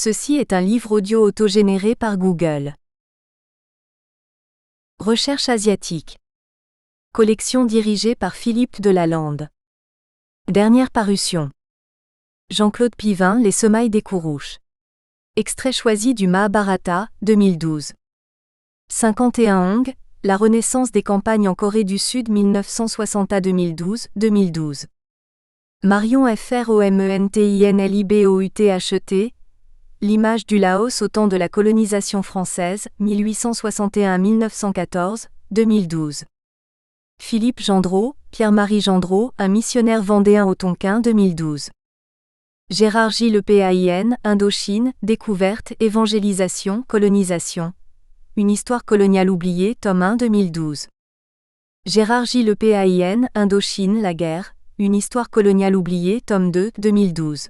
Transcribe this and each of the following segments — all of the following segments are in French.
Ceci est un livre audio autogénéré par Google. Recherche asiatique. Collection dirigée par Philippe Delalande. Dernière parution. Jean-Claude Pivin, Les semailles des Kourouches. Extrait choisi du Mahabharata, 2012. 51 Hong, La renaissance des campagnes en Corée du Sud 1960 à 2012, 2012. Marion Fromentinlibouthet. L'image du Laos au temps de la colonisation française, 1861 à 1914, 2012. Philippe Gendreau, Pierre-Marie Gendreau, un missionnaire vendéen au Tonkin, 2012. Gérard J. Lepain, Indochine, découverte, évangélisation, colonisation. Une histoire coloniale oubliée, tome 1, 2012. Gérard J. Lepain, Indochine, la guerre, une histoire coloniale oubliée, tome 2, 2012.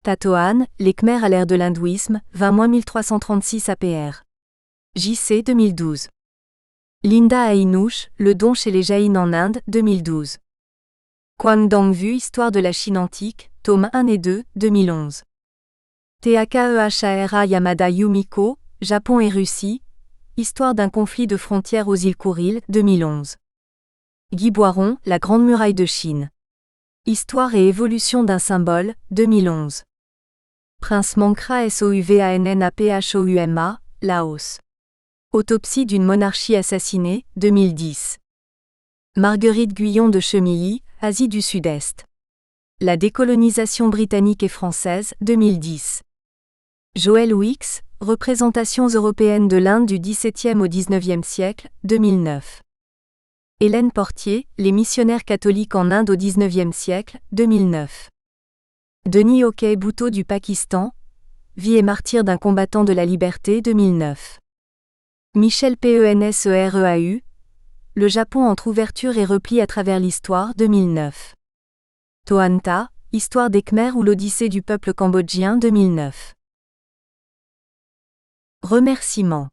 Tatoan, Les Khmers à l'ère de l'hindouisme, 20-1336 APR. JC 2012. Linda Hainouch, Le don chez les Jaïns en Inde, 2012. Kwang Dongvu, Histoire de la Chine antique, tome 1 et 2, 2011. Takehara Yamada Yumiko, Japon et Russie, Histoire d'un conflit de frontières aux îles Kouriles, 2011. Guy Boiron, La Grande Muraille de Chine. Histoire et évolution d'un symbole, 2011. Prince Mankra Souvannaphouma, Laos. Autopsie d'une monarchie assassinée, 2010. Marguerite Guyon de Chemilly, Asie du Sud-Est. La décolonisation britannique et française, 2010. Joël Wicks, Représentations européennes de l'Inde du XVIIe au XIXe siècle, 2009. Hélène Portier, Les missionnaires catholiques en Inde au XIXe siècle, 2009. Denis Okey Bhutto du Pakistan, Vie et martyr d'un combattant de la liberté, 2009. Michel Pensereau, Le Japon entre ouverture et repli à travers l'histoire, 2009. Toanta, Histoire des Khmers ou l'Odyssée du peuple cambodgien, 2009. Remerciements.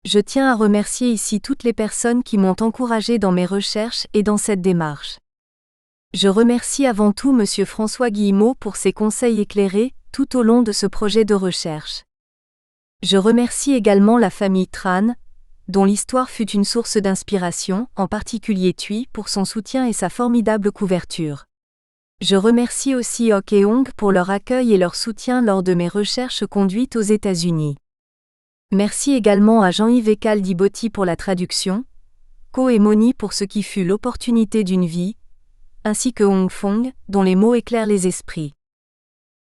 Je tiens à remercier ici toutes les personnes qui m'ont encouragé dans mes recherches et dans cette démarche. Je remercie avant tout M. François Guillemot pour ses conseils éclairés tout au long de ce projet de recherche. Je remercie également la famille Tran, dont l'histoire fut une source d'inspiration, en particulier Thuy pour son soutien et sa formidable couverture. Je remercie aussi Ok et Hong pour leur accueil et leur soutien lors de mes recherches conduites aux États-Unis. Merci également à Jean-Yves Ekal-Diboti pour la traduction, Ko et Moni pour ce qui fut l'opportunité d'une vie, ainsi que Hong Fong, dont les mots éclairent les esprits.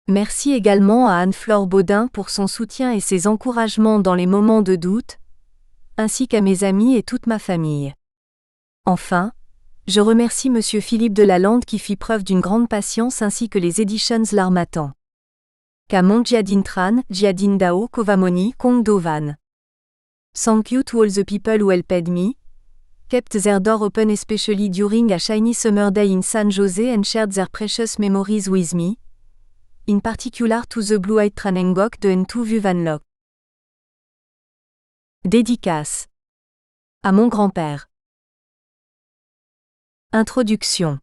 Merci également à Anne-Flore Baudin pour son soutien et ses encouragements dans les moments de doute, ainsi qu'à mes amis et toute ma famille. Enfin, je remercie M. Philippe Delalande qui fit preuve d'une grande patience ainsi que les Editions L'Harmattan. Kamon Jiadin Tran, Jiadin Dao Kovamoni Kong Dovan. Thank you to all the people who helped me, kept their door open especially during a shiny summer day in San Jose and shared their precious memories with me, in particular to the blue-eyed Tranengok de Ntu Van Lok. Dédicace. À mon grand-père. Introduction.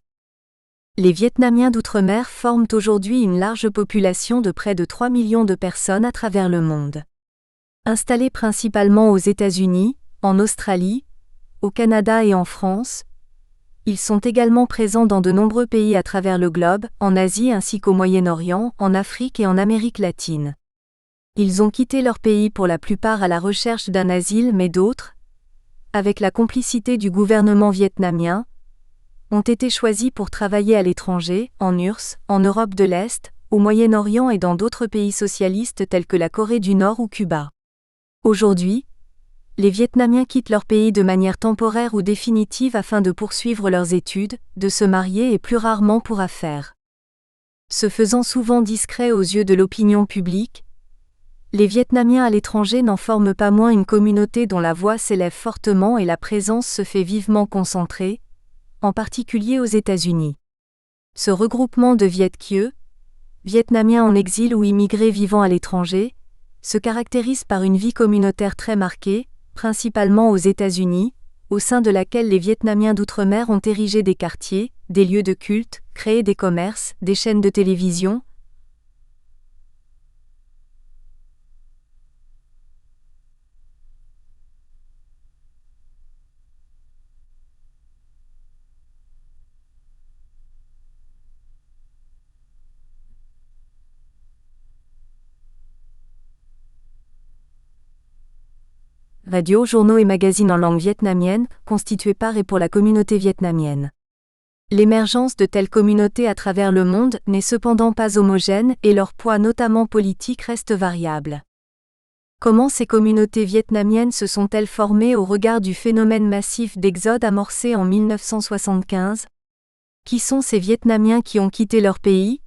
Les Vietnamiens d'outre-mer forment aujourd'hui une large population de près de 3 millions de personnes à travers le monde. Installés principalement aux États-Unis, en Australie, au Canada et en France, ils sont également présents dans de nombreux pays à travers le globe, en Asie ainsi qu'au Moyen-Orient, en Afrique et en Amérique latine. Ils ont quitté leur pays pour la plupart à la recherche d'un asile mais d'autres, avec la complicité du gouvernement vietnamien, ont été choisis pour travailler à l'étranger, en URSS, en Europe de l'Est, au Moyen-Orient et dans d'autres pays socialistes tels que la Corée du Nord ou Cuba. Aujourd'hui, les Vietnamiens quittent leur pays de manière temporaire ou définitive afin de poursuivre leurs études, de se marier et plus rarement pour affaires. Se faisant souvent discrets aux yeux de l'opinion publique, les Vietnamiens à l'étranger n'en forment pas moins une communauté dont la voix s'élève fortement et la présence se fait vivement concentrée, en particulier aux États-Unis. Ce regroupement de Viet Kieu, Vietnamiens en exil ou immigrés vivant à l'étranger, se caractérise par une vie communautaire très marquée, principalement aux États-Unis, au sein de laquelle les Vietnamiens d'outre-mer ont érigé des quartiers, des lieux de culte, créé des commerces, des chaînes de télévision, radio, journaux et magazines en langue vietnamienne, constitués par et pour la communauté vietnamienne. L'émergence de telles communautés à travers le monde n'est cependant pas homogène et leur poids notamment politique reste variable. Comment ces communautés vietnamiennes se sont-elles formées au regard du phénomène massif d'exode amorcé en 1975 ? Qui sont ces Vietnamiens qui ont quitté leur pays ?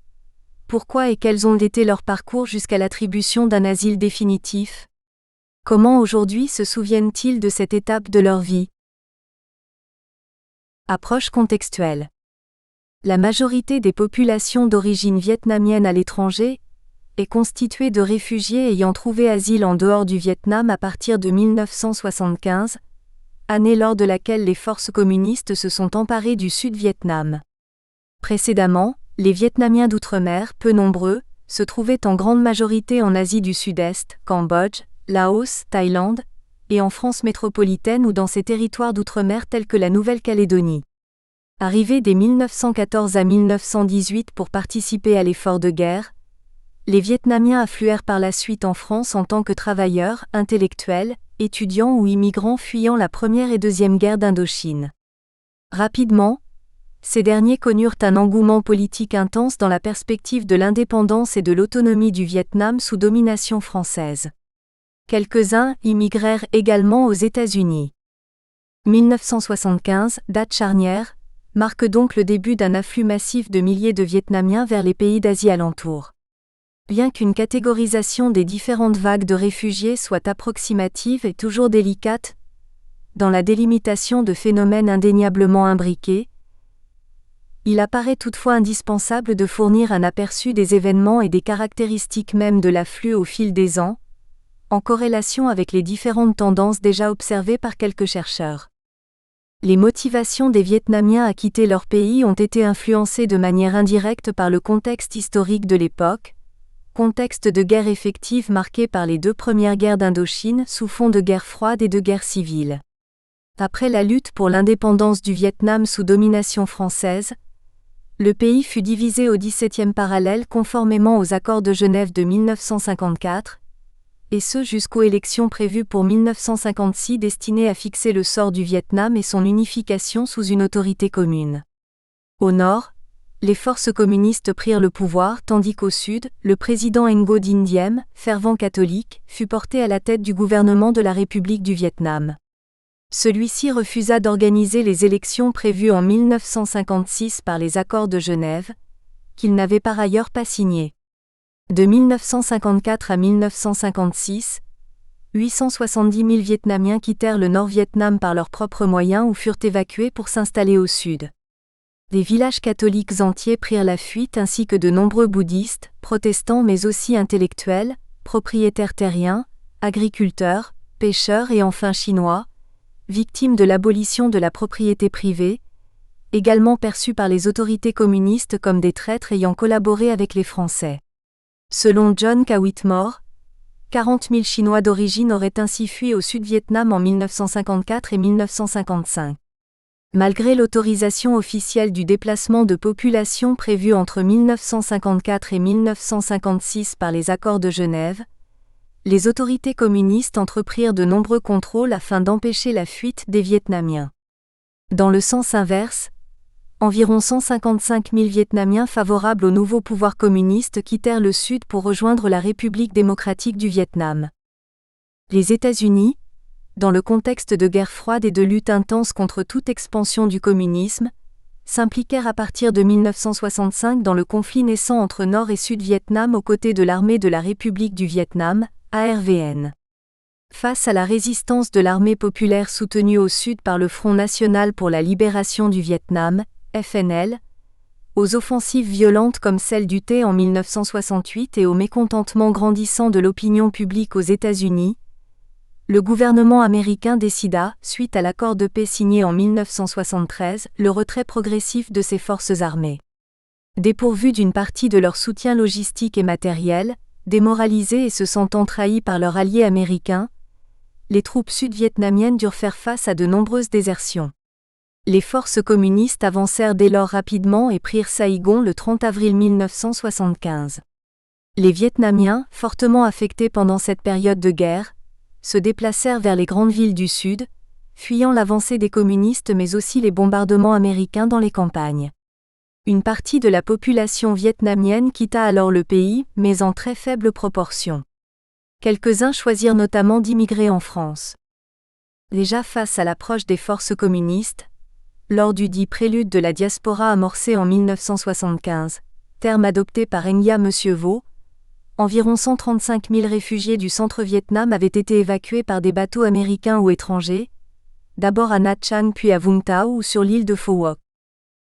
Pourquoi et quels ont été leurs parcours jusqu'à l'attribution d'un asile définitif ? Comment aujourd'hui se souviennent-ils de cette étape de leur vie ? Approche contextuelle. La majorité des populations d'origine vietnamienne à l'étranger est constituée de réfugiés ayant trouvé asile en dehors du Vietnam à partir de 1975, année lors de laquelle les forces communistes se sont emparées du Sud-Vietnam. Précédemment, les Vietnamiens d'outre-mer, peu nombreux, se trouvaient en grande majorité en Asie du Sud-Est, Cambodge, Laos, Thaïlande, et en France métropolitaine ou dans ses territoires d'outre-mer tels que la Nouvelle-Calédonie. Arrivés dès 1914 à 1918 pour participer à l'effort de guerre, les Vietnamiens affluèrent par la suite en France en tant que travailleurs, intellectuels, étudiants ou immigrants fuyant la Première et Deuxième Guerre d'Indochine. Rapidement, ces derniers connurent un engouement politique intense dans la perspective de l'indépendance et de l'autonomie du Vietnam sous domination française. Quelques-uns immigrèrent également aux États-Unis. 1975, date charnière, marque donc le début d'un afflux massif de milliers de Vietnamiens vers les pays d'Asie alentour. Bien qu'une catégorisation des différentes vagues de réfugiés soit approximative et toujours délicate, dans la délimitation de phénomènes indéniablement imbriqués, il apparaît toutefois indispensable de fournir un aperçu des événements et des caractéristiques mêmes de l'afflux au fil des ans, en corrélation avec les différentes tendances déjà observées par quelques chercheurs. Les motivations des Vietnamiens à quitter leur pays ont été influencées de manière indirecte par le contexte historique de l'époque, contexte de guerre effective marqué par les deux premières guerres d'Indochine sous fond de guerre froide et de guerre civile. Après la lutte pour l'indépendance du Vietnam sous domination française, le pays fut divisé au XVIIe parallèle conformément aux accords de Genève de 1954, et ce jusqu'aux élections prévues pour 1956 destinées à fixer le sort du Vietnam et son unification sous une autorité commune. Au nord, les forces communistes prirent le pouvoir tandis qu'au sud, le président Ngo Dinh Diem, fervent catholique, fut porté à la tête du gouvernement de la République du Vietnam. Celui-ci refusa d'organiser les élections prévues en 1956 par les accords de Genève, qu'il n'avait par ailleurs pas signés. De 1954 à 1956, 870 000 Vietnamiens quittèrent le Nord-Vietnam par leurs propres moyens ou furent évacués pour s'installer au sud. Des villages catholiques entiers prirent la fuite ainsi que de nombreux bouddhistes, protestants mais aussi intellectuels, propriétaires terriens, agriculteurs, pêcheurs et enfin chinois, victimes de l'abolition de la propriété privée, également perçus par les autorités communistes comme des traîtres ayant collaboré avec les Français. Selon John K. Whitmore, 40 000 Chinois d'origine auraient ainsi fui au Sud-Vietnam en 1954 et 1955. Malgré l'autorisation officielle du déplacement de population prévue entre 1954 et 1956 par les accords de Genève, les autorités communistes entreprirent de nombreux contrôles afin d'empêcher la fuite des Vietnamiens. Dans le sens inverse, environ 155 000 Vietnamiens favorables au nouveau pouvoir communiste quittèrent le Sud pour rejoindre la République démocratique du Vietnam. Les États-Unis, dans le contexte de guerre froide et de lutte intense contre toute expansion du communisme, s'impliquèrent à partir de 1965 dans le conflit naissant entre Nord et Sud-Vietnam aux côtés de l'armée de la République du Vietnam, ARVN. Face à la résistance de l'armée populaire soutenue au Sud par le Front national pour la libération du Vietnam, FNL, aux offensives violentes comme celle du Tay en 1968 et au mécontentement grandissant de l'opinion publique aux États-Unis, le gouvernement américain décida, suite à l'accord de paix signé en 1973, le retrait progressif de ses forces armées. Dépourvues d'une partie de leur soutien logistique et matériel, démoralisées et se sentant trahies par leurs alliés américains, les troupes sud-vietnamiennes durent faire face à de nombreuses désertions. Les forces communistes avancèrent dès lors rapidement et prirent Saïgon le 30 avril 1975. Les Vietnamiens, fortement affectés pendant cette période de guerre, se déplacèrent vers les grandes villes du Sud, fuyant l'avancée des communistes mais aussi les bombardements américains dans les campagnes. Une partie de la population vietnamienne quitta alors le pays, mais en très faible proportion. Quelques-uns choisirent notamment d'immigrer en France. Déjà face à l'approche des forces communistes, lors du dit prélude de la diaspora amorcé en 1975, terme adopté par Enya Monsieur Vo, environ 135 000 réfugiés du centre-Vietnam avaient été évacués par des bateaux américains ou étrangers, d'abord à Nha Trang puis à Vung Tau ou sur l'île de Pho Quoc.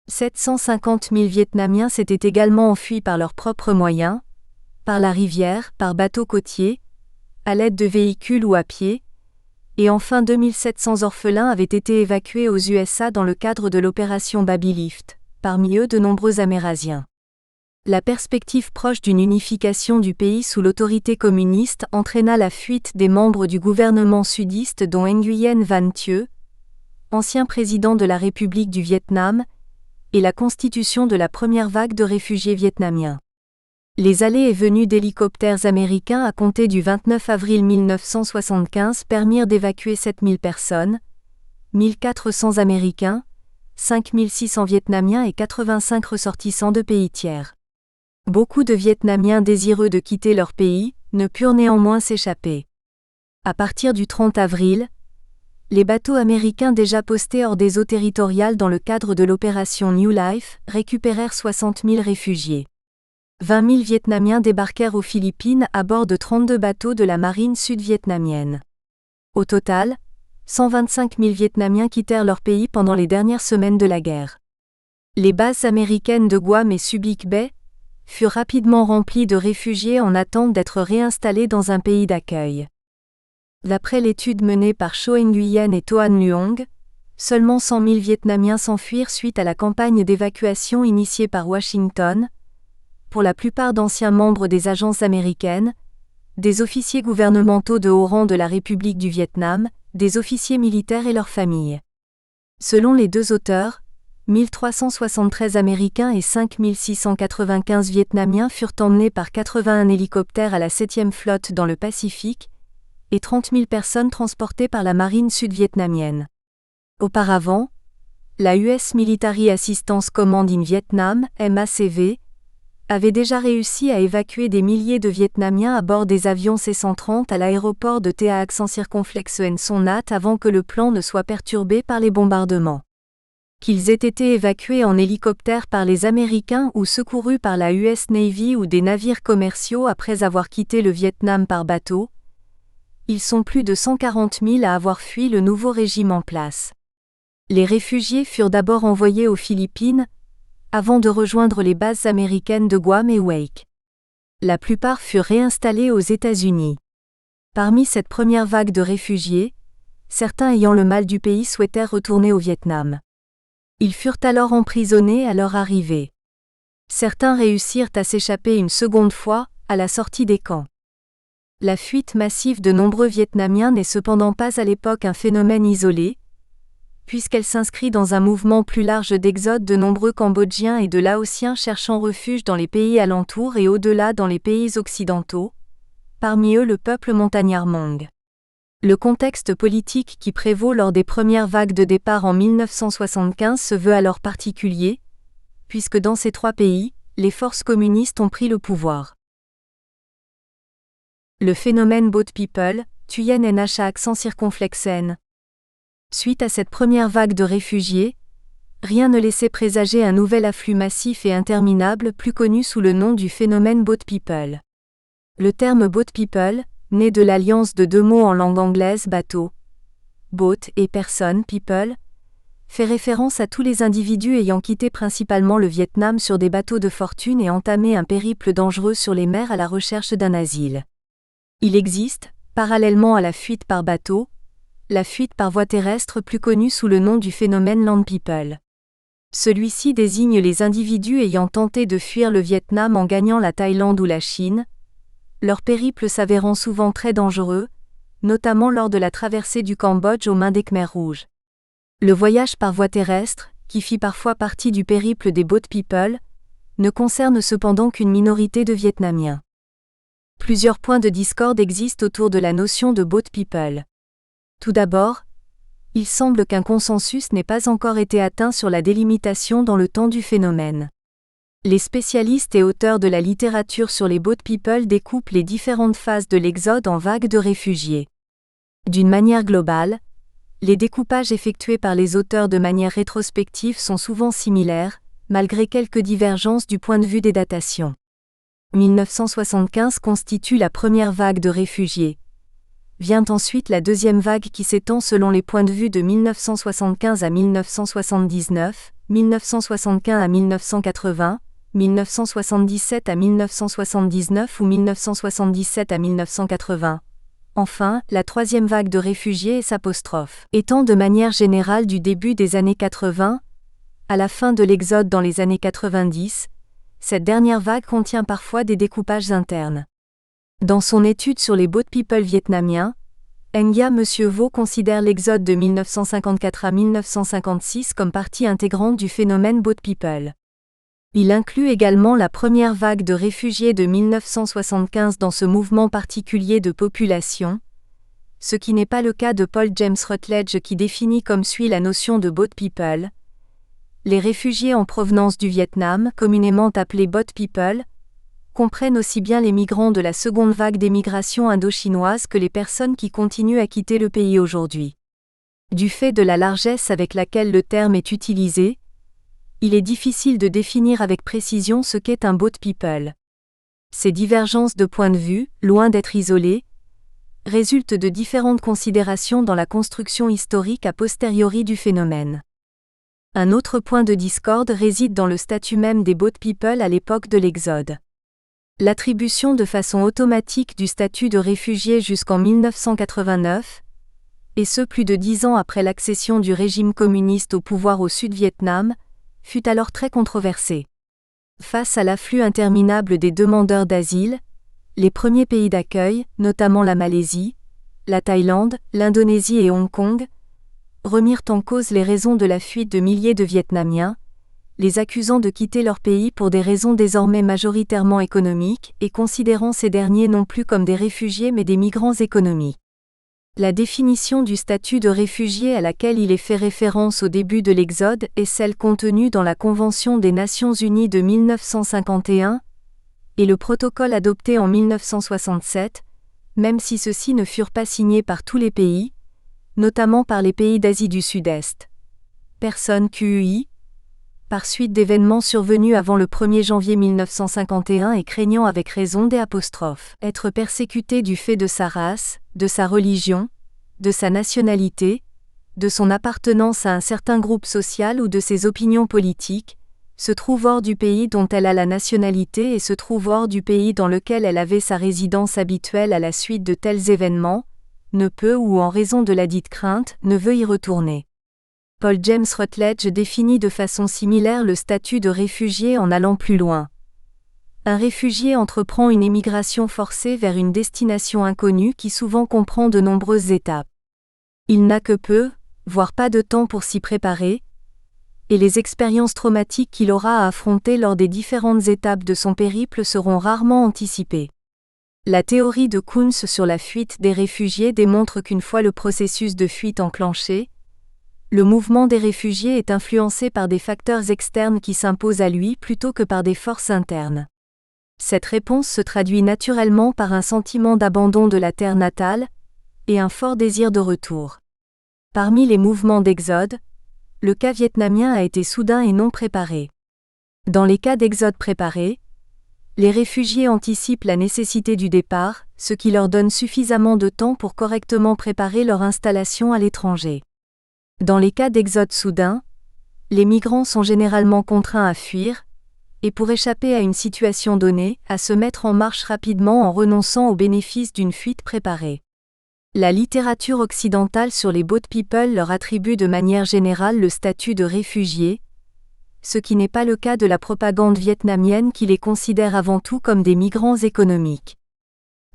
750 000 Vietnamiens s'étaient également enfuis par leurs propres moyens, par la rivière, par bateau côtier, à l'aide de véhicules ou à pied, et enfin 2700 orphelins avaient été évacués aux USA dans le cadre de l'opération Baby Lift, parmi eux de nombreux Amérindiens. La perspective proche d'une unification du pays sous l'autorité communiste entraîna la fuite des membres du gouvernement sudiste dont Nguyen Van Thieu, ancien président de la République du Vietnam, et la constitution de la première vague de réfugiés vietnamiens. Les allées et venues d'hélicoptères américains à compter du 29 avril 1975 permirent d'évacuer 7000 personnes, 1400 Américains, 5600 Vietnamiens et 85 ressortissants de pays tiers. Beaucoup de Vietnamiens désireux de quitter leur pays ne purent néanmoins s'échapper. À partir du 30 avril, les bateaux américains déjà postés hors des eaux territoriales dans le cadre de l'opération New Life récupérèrent 60 000 réfugiés. 20 000 Vietnamiens débarquèrent aux Philippines à bord de 32 bateaux de la marine sud-vietnamienne. Au total, 125 000 Vietnamiens quittèrent leur pays pendant les dernières semaines de la guerre. Les bases américaines de Guam et Subic Bay furent rapidement remplies de réfugiés en attente d'être réinstallés dans un pays d'accueil. D'après l'étude menée par Cho Nguyen et Toan Luong, seulement 100 000 Vietnamiens s'enfuirent suite à la campagne d'évacuation initiée par Washington, pour la plupart d'anciens membres des agences américaines, des officiers gouvernementaux de haut rang de la République du Vietnam, des officiers militaires et leurs familles. Selon les deux auteurs, 1373 Américains et 5695 Vietnamiens furent emmenés par 81 hélicoptères à la 7e flotte dans le Pacifique, et 30 000 personnes transportées par la marine sud-vietnamienne. Auparavant, la US Military Assistance Command in Vietnam, MACV, avait déjà réussi à évacuer des milliers de Vietnamiens à bord des avions C-130 à l'aéroport de Ta Accent Circonflexe Son Nhat avant que le plan ne soit perturbé par les bombardements. Qu'ils aient été évacués en hélicoptère par les Américains ou secourus par la US Navy ou des navires commerciaux après avoir quitté le Vietnam par bateau, ils sont plus de 140 000 à avoir fui le nouveau régime en place. Les réfugiés furent d'abord envoyés aux Philippines, avant de rejoindre les bases américaines de Guam et Wake. La plupart furent réinstallés aux États-Unis. Parmi cette première vague de réfugiés, certains ayant le mal du pays souhaitèrent retourner au Vietnam. Ils furent alors emprisonnés à leur arrivée. Certains réussirent à s'échapper une seconde fois, à la sortie des camps. La fuite massive de nombreux Vietnamiens n'est cependant pas à l'époque un phénomène isolé, puisqu'elle s'inscrit dans un mouvement plus large d'exode de nombreux Cambodgiens et de Laotiens cherchant refuge dans les pays alentours et au-delà dans les pays occidentaux, parmi eux le peuple montagnard Hmong. Le contexte politique qui prévaut lors des premières vagues de départ en 1975 se veut alors particulier, puisque dans ces trois pays, les forces communistes ont pris le pouvoir. Le phénomène Boat People, Thuyen Nha accent circonflexe N. Suite à cette première vague de réfugiés, rien ne laissait présager un nouvel afflux massif et interminable plus connu sous le nom du phénomène Boat People. Le terme Boat People, né de l'alliance de deux mots en langue anglaise bateau, boat et personne people, fait référence à tous les individus ayant quitté principalement le Vietnam sur des bateaux de fortune et entamé un périple dangereux sur les mers à la recherche d'un asile. Il existe, parallèlement à la fuite par bateau, la fuite par voie terrestre plus connue sous le nom du phénomène Land People. Celui-ci désigne les individus ayant tenté de fuir le Vietnam en gagnant la Thaïlande ou la Chine, leur périple s'avérant souvent très dangereux, notamment lors de la traversée du Cambodge aux mains des Khmers rouges. Le voyage par voie terrestre, qui fit parfois partie du périple des Boat People, ne concerne cependant qu'une minorité de Vietnamiens. Plusieurs points de discorde existent autour de la notion de boat people. Tout d'abord, il semble qu'un consensus n'ait pas encore été atteint sur la délimitation dans le temps du phénomène. Les spécialistes et auteurs de la littérature sur les boat people découpent les différentes phases de l'exode en vagues de réfugiés. D'une manière globale, les découpages effectués par les auteurs de manière rétrospective sont souvent similaires, malgré quelques divergences du point de vue des datations. 1975 constitue la première vague de réfugiés. Vient ensuite la deuxième vague qui s'étend selon les points de vue de 1975 à 1979, 1975 à 1980, 1977 à 1979 ou 1977 à 1980. Enfin, la troisième vague de réfugiés étant de manière générale du début des années 80 à la fin de l'exode dans les années 90, cette dernière vague contient parfois des découpages internes. Dans son étude sur les boat people vietnamiens, Nga M. Vo considère l'exode de 1954 à 1956 comme partie intégrante du phénomène boat people. Il inclut également la première vague de réfugiés de 1975 dans ce mouvement particulier de population, ce qui n'est pas le cas de Paul James Rutledge qui définit comme suit la notion de boat people. Les réfugiés en provenance du Vietnam, communément appelés boat people, comprennent aussi bien les migrants de la seconde vague d'émigration indo-chinoise que les personnes qui continuent à quitter le pays aujourd'hui. Du fait de la largesse avec laquelle le terme est utilisé, il est difficile de définir avec précision ce qu'est un boat people. Ces divergences de point de vue, loin d'être isolées, résultent de différentes considérations dans la construction historique a posteriori du phénomène. Un autre point de discorde réside dans le statut même des boat people à l'époque de l'Exode. L'attribution de façon automatique du statut de réfugié jusqu'en 1989, et ce plus de 10 ans après l'accession du régime communiste au pouvoir au Sud-Vietnam, fut alors très controversée. Face à l'afflux interminable des demandeurs d'asile, les premiers pays d'accueil, notamment la Malaisie, la Thaïlande, l'Indonésie et Hong Kong, remirent en cause les raisons de la fuite de milliers de Vietnamiens, les accusant de quitter leur pays pour des raisons désormais majoritairement économiques et considérant ces derniers non plus comme des réfugiés mais des migrants économiques. La définition du statut de réfugié à laquelle il est fait référence au début de l'Exode est celle contenue dans la Convention des Nations Unies de 1951 et le protocole adopté en 1967, même si ceux-ci ne furent pas signés par tous les pays, notamment par les pays d'Asie du Sud-Est. Personnes QUI, par suite d'événements survenus avant le 1er janvier 1951 et craignant avec raison être persécuté du fait de sa race, de sa religion, de sa nationalité, de son appartenance à un certain groupe social ou de ses opinions politiques, se trouve hors du pays dont elle a la nationalité et se trouve hors du pays dans lequel elle avait sa résidence habituelle à la suite de tels événements, ne peut ou en raison de la dite crainte, ne veut y retourner. Paul James Rutledge définit de façon similaire le statut de réfugié en allant plus loin. Un réfugié entreprend une émigration forcée vers une destination inconnue qui souvent comprend de nombreuses étapes. Il n'a que peu, voire pas de temps pour s'y préparer, et les expériences traumatiques qu'il aura à affronter lors des différentes étapes de son périple seront rarement anticipées. La théorie de Kuntz sur la fuite des réfugiés démontre qu'une fois le processus de fuite enclenché, le mouvement des réfugiés est influencé par des facteurs externes qui s'imposent à lui plutôt que par des forces internes. Cette réponse se traduit naturellement par un sentiment d'abandon de la terre natale et un fort désir de retour. Parmi les mouvements d'exode, le cas vietnamien a été soudain et non préparé. Dans les cas d'exode préparé, les réfugiés anticipent la nécessité du départ, ce qui leur donne suffisamment de temps pour correctement préparer leur installation à l'étranger. Dans les cas d'exode soudain, les migrants sont généralement contraints à fuir, et pour échapper à une situation donnée, à se mettre en marche rapidement en renonçant au bénéfice d'une fuite préparée. La littérature occidentale sur les boat people leur attribue de manière générale le statut de réfugiés, ce qui n'est pas le cas de la propagande vietnamienne qui les considère avant tout comme des migrants économiques.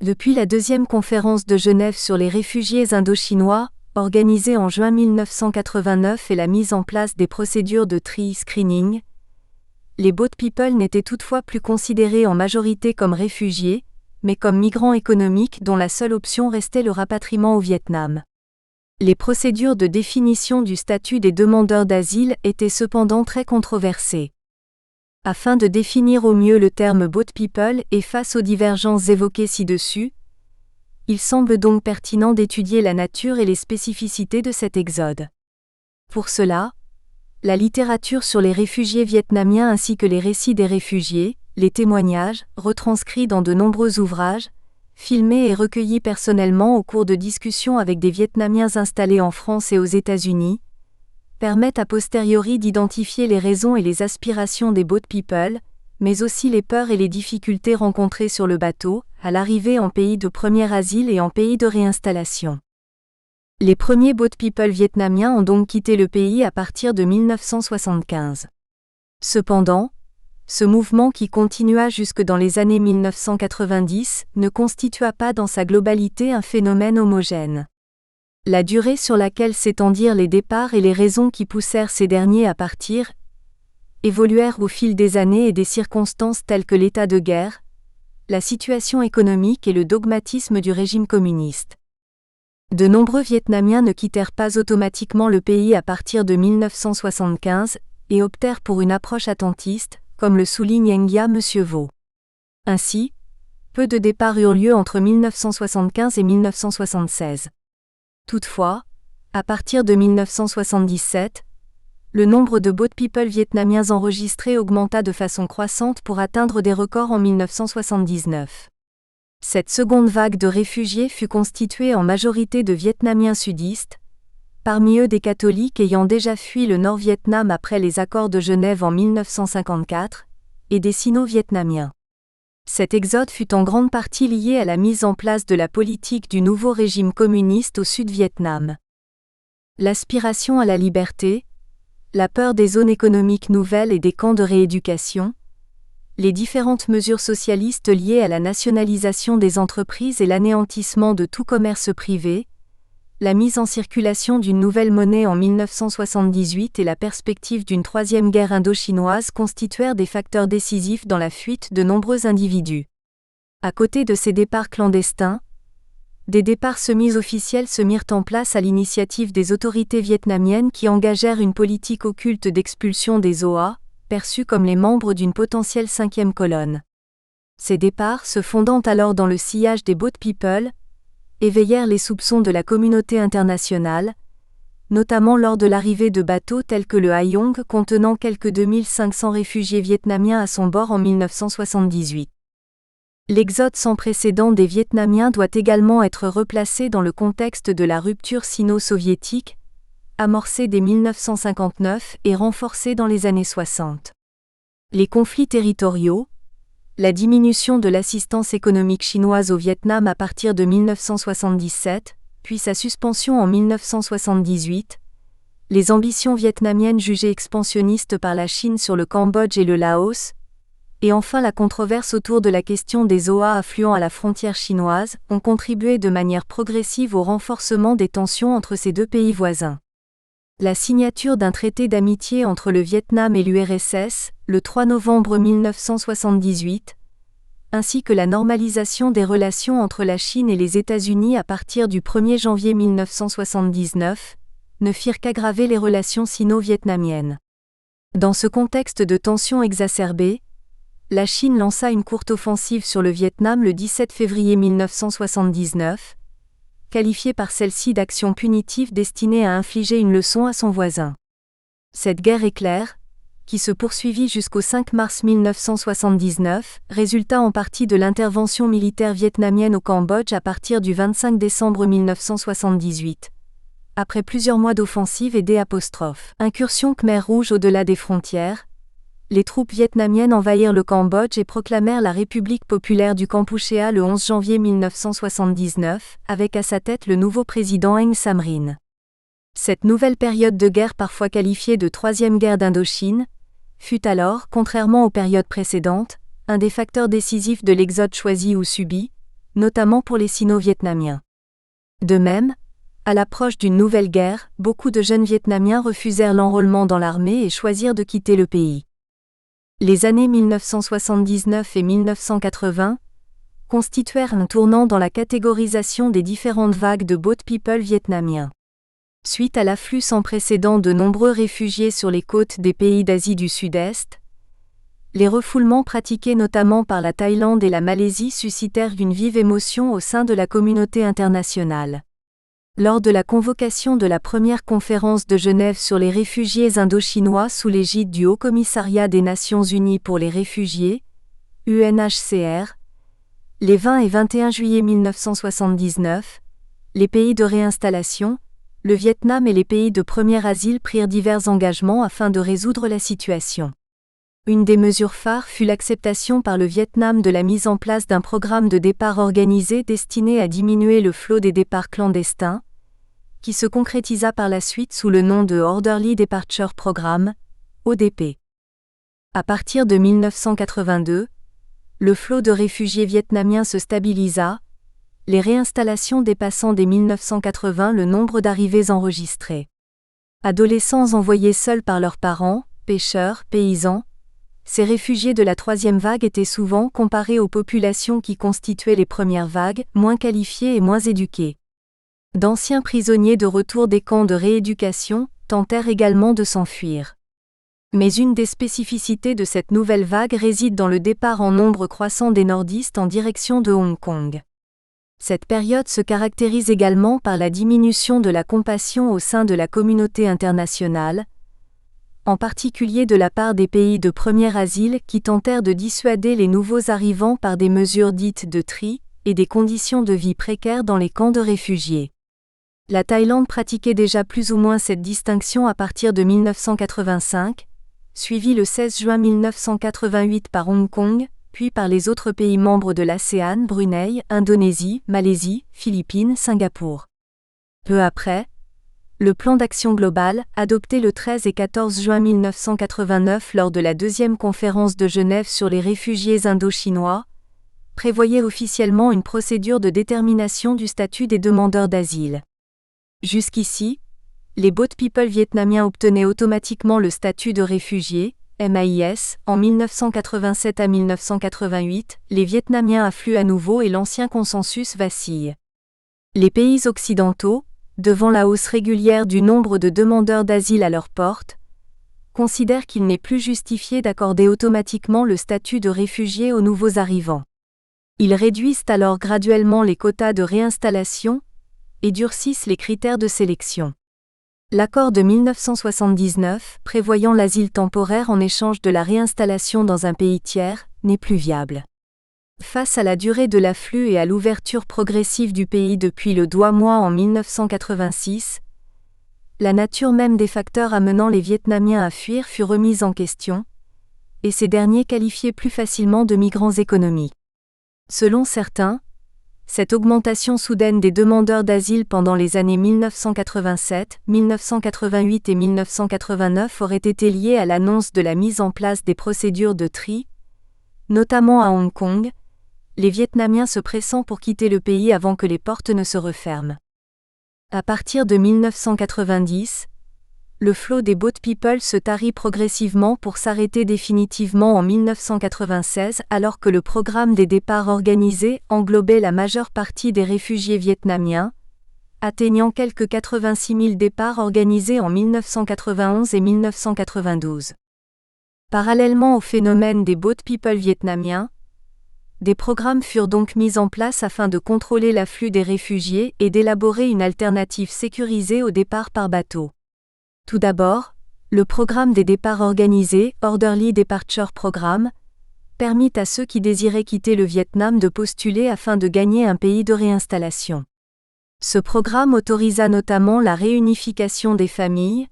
Depuis la deuxième conférence de Genève sur les réfugiés indochinois, organisée en juin 1989 et la mise en place des procédures de tri-screening, les boat people n'étaient toutefois plus considérés en majorité comme réfugiés, mais comme migrants économiques dont la seule option restait le rapatriement au Vietnam. Les procédures de définition du statut des demandeurs d'asile étaient cependant très controversées. Afin de définir au mieux le terme Boat People et face aux divergences évoquées ci-dessus, il semble donc pertinent d'étudier la nature et les spécificités de cet exode. Pour cela, la littérature sur les réfugiés vietnamiens ainsi que les récits des réfugiés, les témoignages, retranscrits dans de nombreux ouvrages, filmés et recueillis personnellement au cours de discussions avec des Vietnamiens installés en France et aux États-Unis, permettent a posteriori d'identifier les raisons et les aspirations des Boat People, mais aussi les peurs et les difficultés rencontrées sur le bateau, à l'arrivée en pays de premier asile et en pays de réinstallation. Les premiers Boat People vietnamiens ont donc quitté le pays à partir de 1975. Cependant, ce mouvement qui continua jusque dans les années 1990 ne constitua pas dans sa globalité un phénomène homogène. La durée sur laquelle s'étendirent les départs et les raisons qui poussèrent ces derniers à partir évoluèrent au fil des années et des circonstances telles que l'état de guerre, la situation économique et le dogmatisme du régime communiste. De nombreux Vietnamiens ne quittèrent pas automatiquement le pays à partir de 1975 et optèrent pour une approche attentiste, comme le souligne Engia M. Vo. Ainsi, peu de départs eurent lieu entre 1975 et 1976. Toutefois, à partir de 1977, le nombre de Boat People vietnamiens enregistrés augmenta de façon croissante pour atteindre des records en 1979. Cette seconde vague de réfugiés fut constituée en majorité de Vietnamiens sudistes, parmi eux des catholiques ayant déjà fui le Nord-Vietnam après les accords de Genève en 1954, et des Sino-Vietnamiens. Cet exode fut en grande partie lié à la mise en place de la politique du nouveau régime communiste au Sud-Vietnam. L'aspiration à la liberté, la peur des zones économiques nouvelles et des camps de rééducation, les différentes mesures socialistes liées à la nationalisation des entreprises et l'anéantissement de tout commerce privé, la mise en circulation d'une nouvelle monnaie en 1978 et la perspective d'une troisième guerre indo-chinoise constituèrent des facteurs décisifs dans la fuite de nombreux individus. À côté de ces départs clandestins, des départs semi-officiels se mirent en place à l'initiative des autorités vietnamiennes qui engagèrent une politique occulte d'expulsion des OA, perçus comme les membres d'une potentielle cinquième colonne. Ces départs, se fondant alors dans le sillage des Boat People, éveillèrent les soupçons de la communauté internationale, notamment lors de l'arrivée de bateaux tels que le Haiyong contenant quelques 2500 réfugiés vietnamiens à son bord en 1978. L'exode sans précédent des Vietnamiens doit également être replacé dans le contexte de la rupture sino-soviétique, amorcée dès 1959 et renforcée dans les années 60. Les conflits territoriaux, la diminution de l'assistance économique chinoise au Vietnam à partir de 1977, puis sa suspension en 1978, les ambitions vietnamiennes jugées expansionnistes par la Chine sur le Cambodge et le Laos, et enfin la controverse autour de la question des OA affluant à la frontière chinoise, ont contribué de manière progressive au renforcement des tensions entre ces deux pays voisins. La signature d'un traité d'amitié entre le Vietnam et l'URSS, le 3 novembre 1978, ainsi que la normalisation des relations entre la Chine et les États-Unis à partir du 1er janvier 1979, ne firent qu'aggraver les relations sino-vietnamiennes. Dans ce contexte de tensions exacerbées, la Chine lança une courte offensive sur le Vietnam le 17 février 1979, qualifiée par celle-ci d'action punitive destinée à infliger une leçon à son voisin. Cette guerre éclair, qui se poursuivit jusqu'au 5 mars 1979, résulta en partie de l'intervention militaire vietnamienne au Cambodge à partir du 25 décembre 1978. Après plusieurs mois d'offensive et d'incursions Khmer Rouge au-delà des frontières, les troupes vietnamiennes envahirent le Cambodge et proclamèrent la République populaire du Kampuchéa le 11 janvier 1979, avec à sa tête le nouveau président Heng Samrin. Cette nouvelle période de guerre parfois qualifiée de Troisième guerre d'Indochine, fut alors, contrairement aux périodes précédentes, un des facteurs décisifs de l'exode choisi ou subi, notamment pour les Sino-Vietnamiens. De même, à l'approche d'une nouvelle guerre, beaucoup de jeunes Vietnamiens refusèrent l'enrôlement dans l'armée et choisirent de quitter le pays. Les années 1979 et 1980 constituèrent un tournant dans la catégorisation des différentes vagues de boat people vietnamiens. Suite à l'afflux sans précédent de nombreux réfugiés sur les côtes des pays d'Asie du Sud-Est, les refoulements pratiqués notamment par la Thaïlande et la Malaisie suscitèrent une vive émotion au sein de la communauté internationale. Lors de la convocation de la première conférence de Genève sur les réfugiés indochinois sous l'égide du Haut-Commissariat des Nations Unies pour les réfugiés, UNHCR, les 20 et 21 juillet 1979, les pays de réinstallation, le Vietnam et les pays de premier asile prirent divers engagements afin de résoudre la situation. Une des mesures phares fut l'acceptation par le Vietnam de la mise en place d'un programme de départ organisé destiné à diminuer le flot des départs clandestins, qui se concrétisa par la suite sous le nom de Orderly Departure Program, ODP. À partir de 1982, le flot de réfugiés vietnamiens se stabilisa, les réinstallations dépassant dès 1980 le nombre d'arrivées enregistrées. Adolescents envoyés seuls par leurs parents, pêcheurs, paysans, ces réfugiés de la troisième vague étaient souvent comparés aux populations qui constituaient les premières vagues, moins qualifiées et moins éduquées. D'anciens prisonniers de retour des camps de rééducation tentèrent également de s'enfuir. Mais une des spécificités de cette nouvelle vague réside dans le départ en nombre croissant des nordistes en direction de Hong Kong. Cette période se caractérise également par la diminution de la compassion au sein de la communauté internationale, en particulier de la part des pays de premier asile qui tentèrent de dissuader les nouveaux arrivants par des mesures dites de tri et des conditions de vie précaires dans les camps de réfugiés. La Thaïlande pratiquait déjà plus ou moins cette distinction à partir de 1985, suivie le 16 juin 1988 par Hong Kong, puis par les autres pays membres de l'ASEAN, Brunei, Indonésie, Malaisie, Philippines, Singapour. Peu après, le plan d'action global, adopté le 13 et 14 juin 1989 lors de la deuxième conférence de Genève sur les réfugiés indochinois, prévoyait officiellement une procédure de détermination du statut des demandeurs d'asile. Jusqu'ici, les boat people vietnamiens obtenaient automatiquement le statut de réfugiés, MAIS, en 1987 à 1988, les Vietnamiens affluent à nouveau et l'ancien consensus vacille. Les pays occidentaux, devant la hausse régulière du nombre de demandeurs d'asile à leurs portes, considèrent qu'il n'est plus justifié d'accorder automatiquement le statut de réfugié aux nouveaux arrivants. Ils réduisent alors graduellement les quotas de réinstallation et durcissent les critères de sélection. L'accord de 1979, prévoyant l'asile temporaire en échange de la réinstallation dans un pays tiers, n'est plus viable. Face à la durée de l'afflux et à l'ouverture progressive du pays depuis le Douai-moi en 1986, la nature même des facteurs amenant les Vietnamiens à fuir fut remise en question, et ces derniers qualifiés plus facilement de migrants économiques. Selon certains, cette augmentation soudaine des demandeurs d'asile pendant les années 1987, 1988 et 1989 aurait été liée à l'annonce de la mise en place des procédures de tri, notamment à Hong Kong, les Vietnamiens se pressant pour quitter le pays avant que les portes ne se referment. À partir de 1990, le flot des boat people se tarit progressivement pour s'arrêter définitivement en 1996 alors que le programme des départs organisés englobait la majeure partie des réfugiés vietnamiens, atteignant quelques 86 000 départs organisés en 1991 et 1992. Parallèlement au phénomène des boat people vietnamiens, des programmes furent donc mis en place afin de contrôler l'afflux des réfugiés et d'élaborer une alternative sécurisée au départ par bateau. Tout d'abord, le programme des départs organisés, Orderly Departure Program, permit à ceux qui désiraient quitter le Vietnam de postuler afin de gagner un pays de réinstallation. Ce programme autorisa notamment la réunification des familles,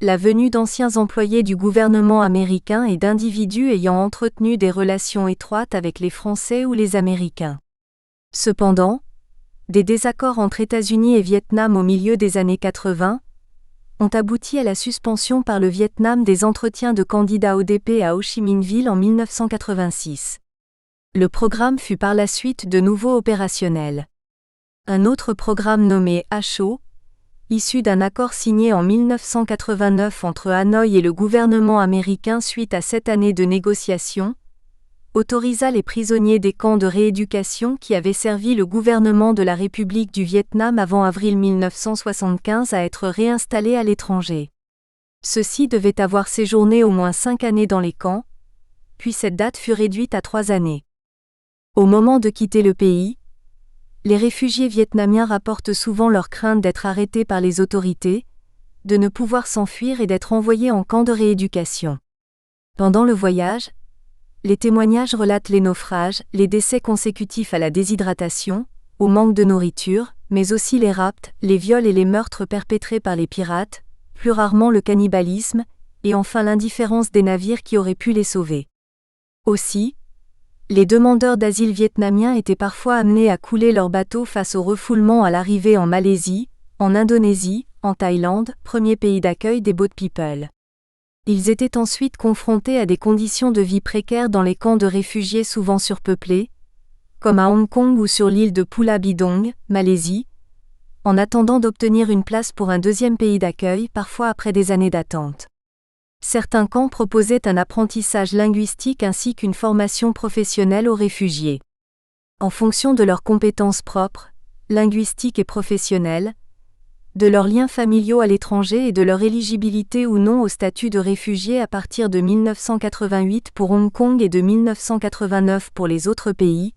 la venue d'anciens employés du gouvernement américain et d'individus ayant entretenu des relations étroites avec les Français ou les Américains. Cependant, des désaccords entre États-Unis et Vietnam au milieu des années 80 ont abouti à la suspension par le Vietnam des entretiens de candidats ODP à Ho Chi Minh Ville en 1986. Le programme fut par la suite de nouveau opérationnel. Un autre programme nommé HO, issu d'un accord signé en 1989 entre Hanoï et le gouvernement américain suite à 7 années de négociations, autorisa les prisonniers des camps de rééducation qui avaient servi le gouvernement de la République du Vietnam avant avril 1975 à être réinstallés à l'étranger. Ceux-ci devaient avoir séjourné au moins 5 années dans les camps, puis cette date fut réduite à 3 années. Au moment de quitter le pays, les réfugiés vietnamiens rapportent souvent leur crainte d'être arrêtés par les autorités, de ne pouvoir s'enfuir et d'être envoyés en camp de rééducation. Pendant le voyage, les témoignages relatent les naufrages, les décès consécutifs à la déshydratation, au manque de nourriture, mais aussi les rapts, les viols et les meurtres perpétrés par les pirates, plus rarement le cannibalisme, et enfin l'indifférence des navires qui auraient pu les sauver. Aussi, les demandeurs d'asile vietnamiens étaient parfois amenés à couler leurs bateaux face au refoulement à l'arrivée en Malaisie, en Indonésie, en Thaïlande, premier pays d'accueil des Boat People. Ils étaient ensuite confrontés à des conditions de vie précaires dans les camps de réfugiés souvent surpeuplés, comme à Hong Kong ou sur l'île de Pulau Bidong, Malaisie, en attendant d'obtenir une place pour un deuxième pays d'accueil, parfois après des années d'attente. Certains camps proposaient un apprentissage linguistique ainsi qu'une formation professionnelle aux réfugiés. En fonction de leurs compétences propres, linguistiques et professionnelles, de leurs liens familiaux à l'étranger et de leur éligibilité ou non au statut de réfugié à partir de 1988 pour Hong Kong et de 1989 pour les autres pays,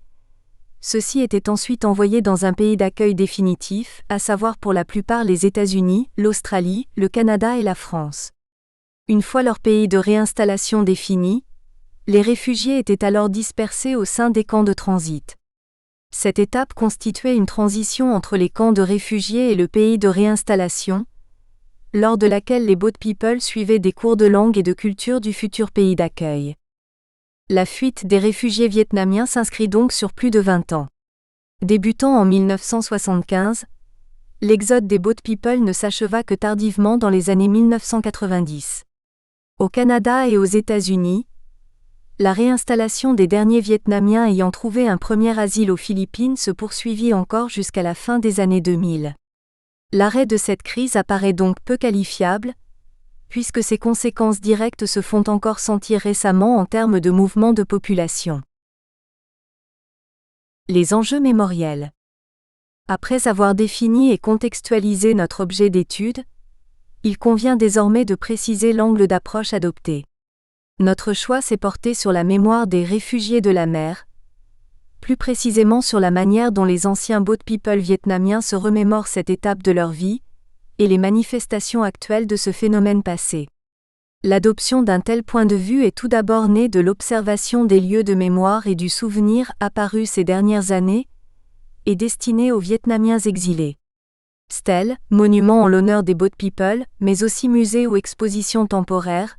ceux-ci étaient ensuite envoyés dans un pays d'accueil définitif, à savoir pour la plupart les États-Unis, l'Australie, le Canada et la France. Une fois leur pays de réinstallation défini, les réfugiés étaient alors dispersés au sein des camps de transit. Cette étape constituait une transition entre les camps de réfugiés et le pays de réinstallation, lors de laquelle les Boat People suivaient des cours de langue et de culture du futur pays d'accueil. La fuite des réfugiés vietnamiens s'inscrit donc sur plus de 20 ans. Débutant en 1975, l'exode des Boat People ne s'acheva que tardivement dans les années 1990. Au Canada et aux États-Unis, la réinstallation des derniers Vietnamiens ayant trouvé un premier asile aux Philippines se poursuivit encore jusqu'à la fin des années 2000. L'arrêt de cette crise apparaît donc peu qualifiable, puisque ses conséquences directes se font encore sentir récemment en termes de mouvement de population. Les enjeux mémoriels. Après avoir défini et contextualisé notre objet d'étude, il convient désormais de préciser l'angle d'approche adopté. Notre choix s'est porté sur la mémoire des réfugiés de la mer, plus précisément sur la manière dont les anciens Boat People vietnamiens se remémorent cette étape de leur vie, et les manifestations actuelles de ce phénomène passé. L'adoption d'un tel point de vue est tout d'abord née de l'observation des lieux de mémoire et du souvenir apparus ces dernières années, et destinés aux Vietnamiens exilés. Stèles, monuments en l'honneur des Boat People, mais aussi musées ou expositions temporaires,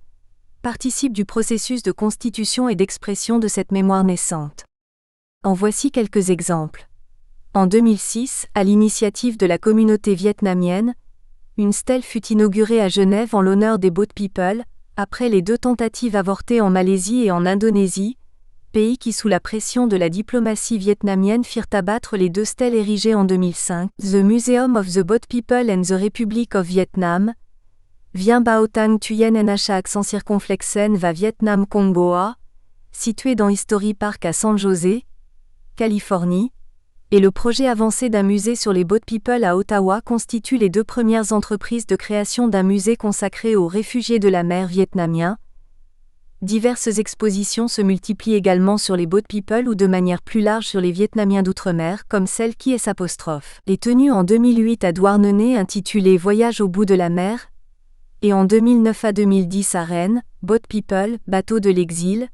participent du processus de constitution et d'expression de cette mémoire naissante. En voici quelques exemples. En 2006, à l'initiative de la communauté vietnamienne, une stèle fut inaugurée à Genève en l'honneur des Boat People, après les 2 tentatives avortées en Malaisie et en Indonésie, pays qui sous la pression de la diplomatie vietnamienne firent abattre les 2 stèles érigées en 2005. The Museum of the Boat People and the Republic of Vietnam, Vien Bao Tang Thuyen Nha accent circonflexe va Vietnam Congoa, situé dans History Park à San José, Californie, et le projet avancé d'un musée sur les Boat People à Ottawa constituent les 2 premières entreprises de création d'un musée consacré aux réfugiés de la mer vietnamiens. Diverses expositions se multiplient également sur les Boat People ou de manière plus large sur les Vietnamiens d'outre-mer, comme celle qui est tenue en 2008 à Douarnenez intitulée Voyage au bout de la mer, et en 2009 à 2010 à Rennes, Boat People, bateau de l'exil,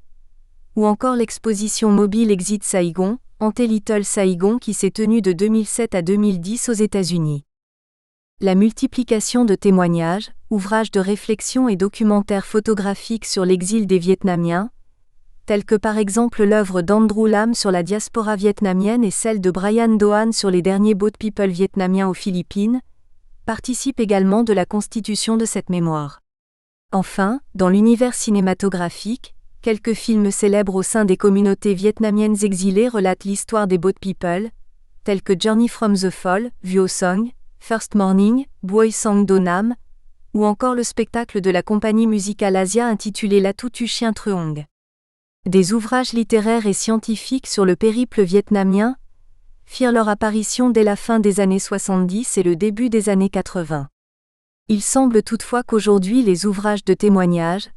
ou encore l'exposition mobile Exit Saigon, Ante Little Saigon qui s'est tenue de 2007 à 2010 aux États-Unis. La multiplication de témoignages, ouvrages de réflexion et documentaires photographiques sur l'exil des Vietnamiens, tels que par exemple l'œuvre d'Andrew Lam sur la diaspora vietnamienne et celle de Brian Dohan sur les derniers Boat People vietnamiens aux Philippines, participent également de la constitution de cette mémoire. Enfin, dans l'univers cinématographique, quelques films célèbres au sein des communautés vietnamiennes exilées relatent l'histoire des Boat People, tels que Journey from the Fall, Vuo Song, First Morning, Buoy Sang Do Nam, ou encore le spectacle de la compagnie musicale Asia intitulé Latu Tu Chien Truong. Des ouvrages littéraires et scientifiques sur le périple vietnamien firent leur apparition dès la fin des années 70 et le début des années 80. Il semble toutefois qu'aujourd'hui les ouvrages de témoignages,